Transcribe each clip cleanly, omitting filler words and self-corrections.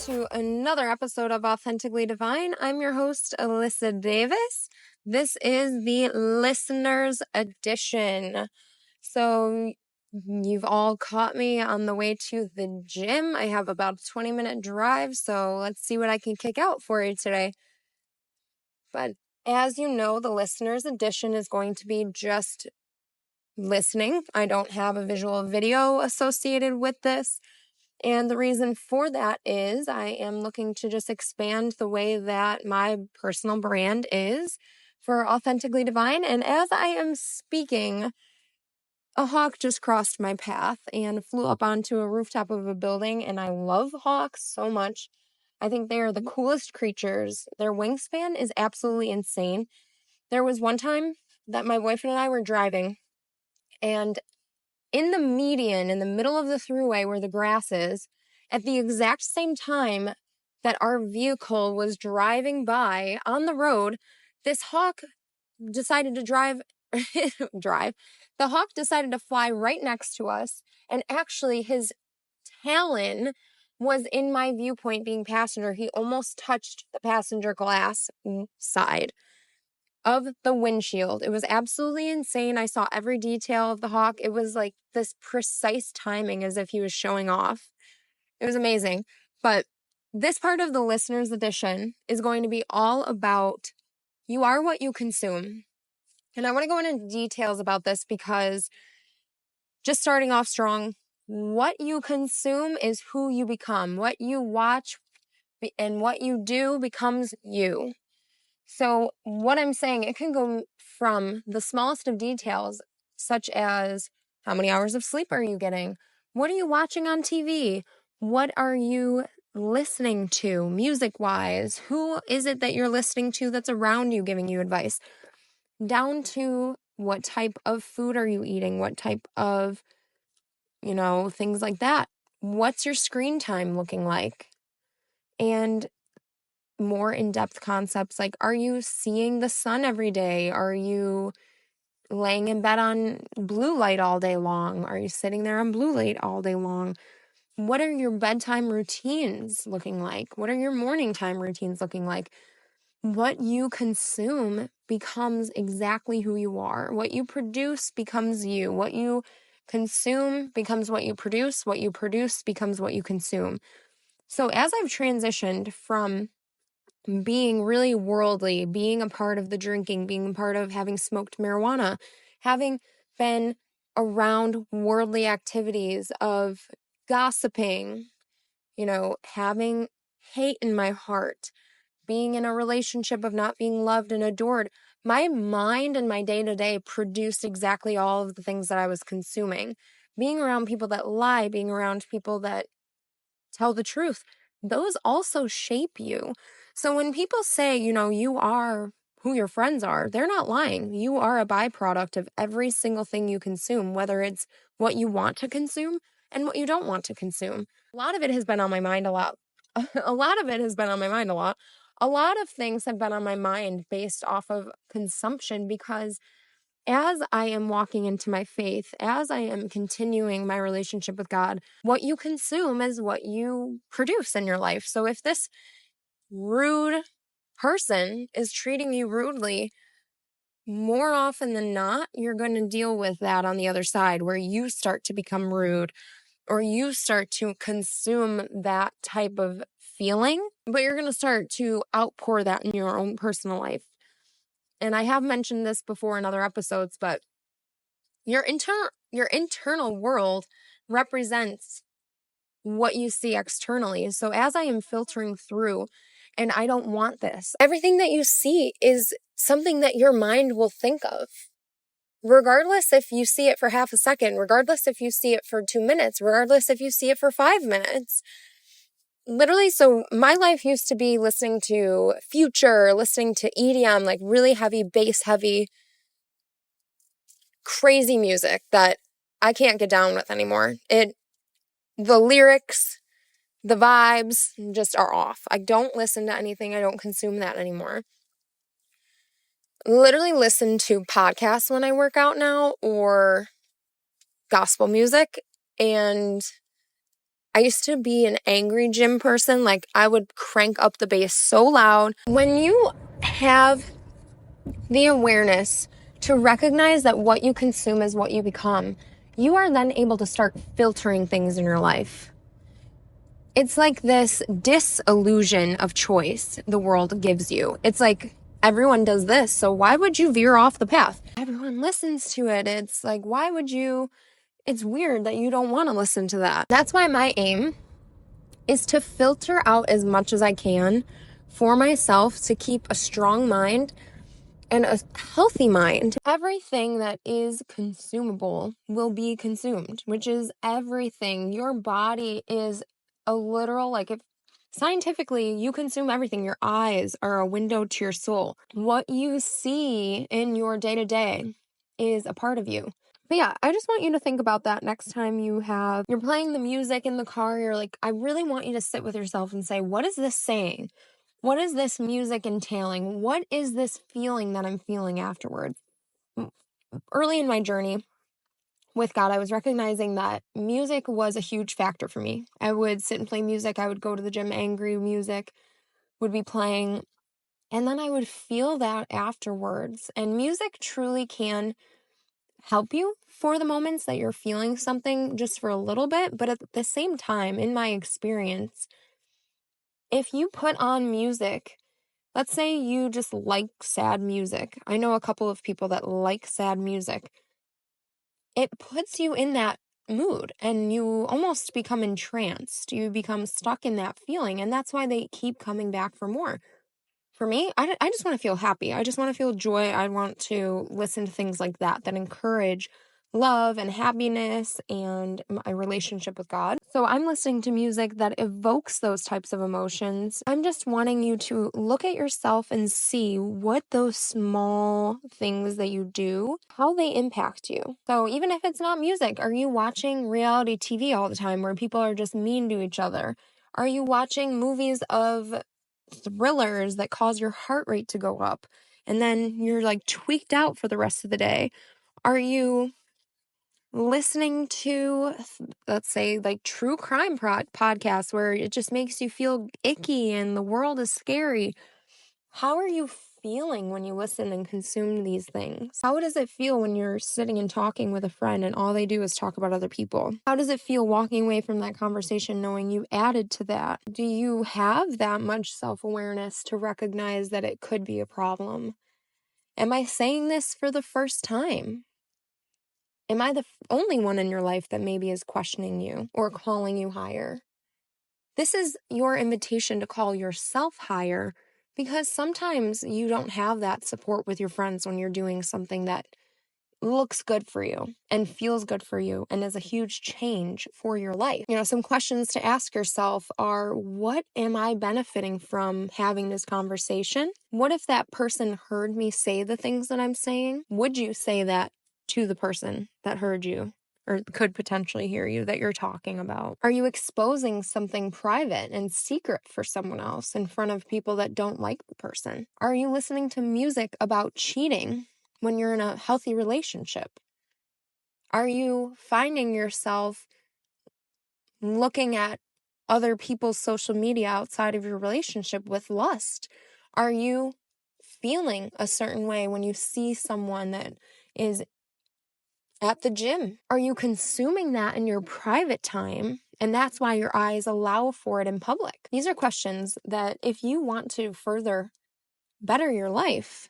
to another episode of Authentically Divine. I'm your host, Alyssa Davis. This is the Listeners Edition. So you've all caught me on the way to the gym. I have about a 20-minute drive, so let's see what I can kick out for you today. But as you know, the Listeners Edition is going to be just listening. I don't have a visual video associated with this. And the reason for that is I am looking to just expand the way that my personal brand is for Authentically Divine. And as I am speaking, a hawk just crossed my path and flew up onto a rooftop of a building. And I love hawks so much. I think they are the coolest creatures. Their wingspan is absolutely insane. There was one time that my boyfriend and I were driving, and in the median, in the middle of the thruway where the grass is, at the exact same time that our vehicle was driving by on the road, this hawk decided to drive. The hawk decided to fly right next to us, and actually his talon was in my viewpoint being passenger. He almost touched the passenger glass side of the windshield. It was absolutely insane. I saw every detail of the hawk. It was like this precise timing as if he was showing off. It was amazing. But this part of the Listeners Edition is going to be all about you are what you consume. And I want to go into details about this because just starting off strong, what you consume is who you become. What you watch and what you do becomes you. So what I'm saying, it can go from the smallest of details, such as how many hours of sleep are you getting? What are you watching on TV? What are you listening to music-wise? Who is it that you're listening to that's around you giving you advice? Down to what type of food are you eating? What type of, things like that. What's your screen time looking like? And more in-depth concepts like, are you seeing the sun every day? Are you laying in bed on blue light all day long? Are you sitting there on blue light all day long? What are your bedtime routines looking like? What are your morning time routines looking like? What you consume becomes exactly who you are. What you produce becomes you. What you consume becomes what you produce. What you produce becomes what you consume. So as I've transitioned from being really worldly, being a part of the drinking, being a part of having smoked marijuana, having been around worldly activities of gossiping, having hate in my heart, being in a relationship of not being loved and adored, my mind and my day-to-day produced exactly all of the things that I was consuming. Being around people that lie, being around people that tell the truth, those also shape you. So when people say, you are who your friends are, they're not lying. You are a byproduct of every single thing you consume, whether it's what you want to consume and what you don't want to consume. A lot of it has been on my mind a lot. A lot of it has been on my mind a lot. A lot of things have been on my mind based off of consumption because as I am walking into my faith, as I am continuing my relationship with God, what you consume is what you produce in your life. So if this rude person is treating you rudely, more often than not, you're going to deal with that on the other side where you start to become rude or you start to consume that type of feeling, but you're going to start to outpour that in your own personal life. And I have mentioned this before in other episodes, but your internal world represents what you see externally. So as I am filtering through, and I don't want this, everything that you see is something that your mind will think of. Regardless if you see it for half a second, regardless if you see it for 2 minutes, regardless if you see it for 5 minutes. Literally, so my life used to be listening to Future, listening to EDM, like really heavy, bass heavy, crazy music that I can't get down with anymore. The lyrics, the vibes just are off. I don't listen to anything. I don't consume that anymore. Literally listen to podcasts when I work out now or gospel music, and I used to be an angry gym person. Like, I would crank up the bass so loud. When you have the awareness to recognize that what you consume is what you become, you are then able to start filtering things in your life. It's like this disillusion of choice the world gives you. It's like, everyone does this, so why would you veer off the path? Everyone listens to it. It's like, why would you? It's weird that you don't want to listen to that. That's why my aim is to filter out as much as I can for myself to keep a strong mind and a healthy mind. Everything that is consumable will be consumed, which is everything. Your body is a literal, like, if scientifically you consume everything, your eyes are a window to your soul. What you see in your day-to-day is a part of you. But yeah, I just want you to think about that next time you're playing the music in the car. You're like, I really want you to sit with yourself and say, what is this saying? What is this music entailing? What is this feeling that I'm feeling afterwards? Early in my journey with God, I was recognizing that music was a huge factor for me. I would sit and play music. I would go to the gym, angry music would be playing, and then I would feel that afterwards. And music truly can help you for the moments that you're feeling something just for a little bit. But at the same time, in my experience, if you put on music, let's say you just like sad music. I know a couple of people that like sad music. It puts you in that mood and you almost become entranced. You become stuck in that feeling. And that's why they keep coming back for more. For me, I just want to feel happy. I just want to feel joy. I want to listen to things like that encourage love and happiness and my relationship with God. So I'm listening to music that evokes those types of emotions. I'm just wanting you to look at yourself and see what those small things that you do, how they impact you. So even if it's not music, are you watching reality TV all the time where people are just mean to each other? Are you watching movies of thrillers that cause your heart rate to go up and then you're like tweaked out for the rest of the day? Are you listening to, let's say, like true crime podcasts where it just makes you feel icky and the world is scary? How are you feeling when you listen and consume these things? How does it feel when you're sitting and talking with a friend and all they do is talk about other people? How does it feel walking away from that conversation knowing you added to that? Do you have that much self-awareness to recognize that it could be a problem? Am I saying this for the first time? Am I the only one in your life that maybe is questioning you or calling you higher? This is your invitation to call yourself higher, because sometimes you don't have that support with your friends when you're doing something that looks good for you and feels good for you and is a huge change for your life. Some questions to ask yourself are, what am I benefiting from having this conversation? What if that person heard me say the things that I'm saying? Would you say that to the person that heard you or could potentially hear you that you're talking about? Are you exposing something private and secret for someone else in front of people that don't like the person? Are you listening to music about cheating when you're in a healthy relationship? Are you finding yourself looking at other people's social media outside of your relationship with lust? Are you feeling a certain way when you see someone that is at the gym? Are you consuming that in your private time? And that's why your eyes allow for it in public. These are questions that, if you want to further better your life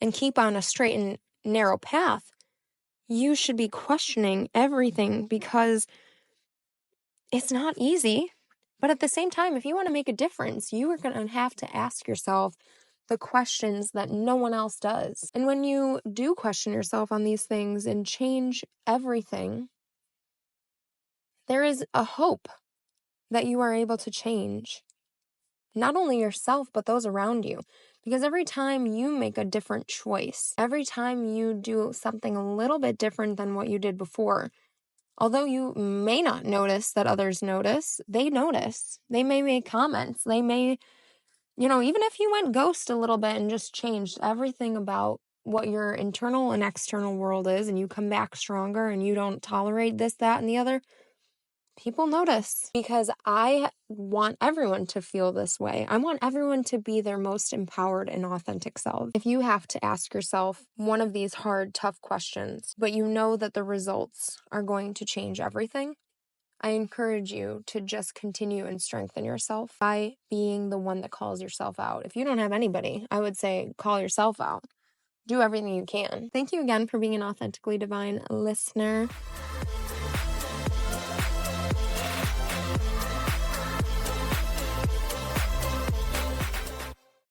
and keep on a straight and narrow path, you should be questioning everything, because it's not easy. But at the same time, if you want to make a difference, you are going to have to ask yourself the questions that no one else does. And when you do question yourself on these things and change everything, there is a hope that you are able to change not only yourself, but those around you. Because every time you make a different choice, every time you do something a little bit different than what you did before, although you may not notice that others notice, they notice. They may make comments. They may, even if you went ghost a little bit and just changed everything about what your internal and external world is, and you come back stronger and you don't tolerate this, that, and the other, people notice, because I want everyone to feel this way. I want everyone to be their most empowered and authentic self. If you have to ask yourself one of these hard, tough questions, but you know that the results are going to change everything, I encourage you to just continue and strengthen yourself by being the one that calls yourself out. If you don't have anybody, I would say call yourself out. Do everything you can. Thank you again for being an Authentically Divine listener.